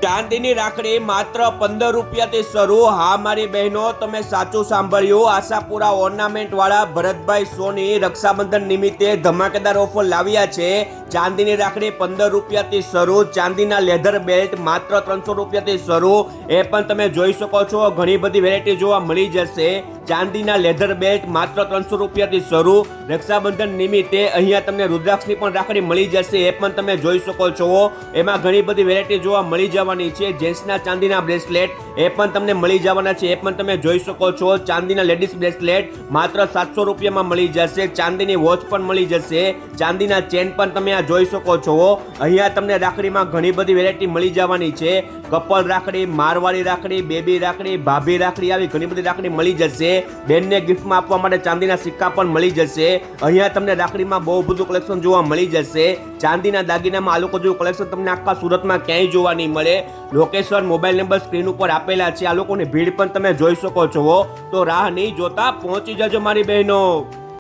ચાંદીની રાખડી માત્ર 15 રૂપિયાથી શરૂ। હા મારી બહેનો, તમે સાચું સાંભળ્યું। આશાપુરા ઓર્નામેન્ટ વાળા ભરતભાઈ સોની રક્ષાબંધન નિમિત્તે ધમાકેદાર ઓફર લાવ્યા છે। ચાંદીની રાખડી 15 રૂપિયાથી શરૂ, ચાંદીના લેધર બેલ્ટ માત્ર 300 રૂપિયાથી શરૂ। એ પણ તમે જોઈ શકો છો, ઘણી બધી વેરાયટી જોવા મળી જશે। ચાંદીના લેધર બેલ્ટ માત્ર 300 રૂપિયાથી શરૂ। રક્ષાબંધન નિમિત્તે અહીંયા તમને રુદ્રાક્ષની પણ રાખડી મળી જશે, એ પણ તમે જોઈ શકો છો। એમાં ઘણી બધી વેરાયટી જોવા મળી જવાની છે। જેન્ટ્સના ચાંદીના બ્રેસલેટ એ પણ તમને મળી જવાના છે, એ પણ તમે જોઈ શકો છો। ચાંદીના લેડીઝ બ્રેસલેટ માત્ર 700 રૂપિયામાં મળી જશે। ચાંદીની વોચ પણ મળી જશે। ચાંદીના ચેન પણ તમે આ જોઈ શકો છો। અહીંયા તમને રાખડીમાં ઘણી બધી વેરાયટી મળી જવાની છે। કપલ રાખડી, મારવાડી રાખડી, બેબી રાખડી, ભાભી રાખડી, આવી ઘણી બધી રાખડી મળી જશે। બેનને ગિફ્ટમાં આપવા માટે ચાંદીના સિક્કા પણ મળી જશે। અહીંયા તમને રાખડીમાં બહુ બધું કલેક્શન જોવા મળી જશે। ચાંદીના દાગીનામાં આ લોકો જેવું કલેક્શન તમને આખા સુરતમાં ક્યાંય જોવા નહીં મળે। લોકેશન, મોબાઈલ નંબર સ્ક્રીન ઉપર આપેલા છે। આ લોકોની ભીડ પણ તમે જોઈ શકો છો, તો રાહ નહીં જોતા પહોંચી જજો મારી બહેનો।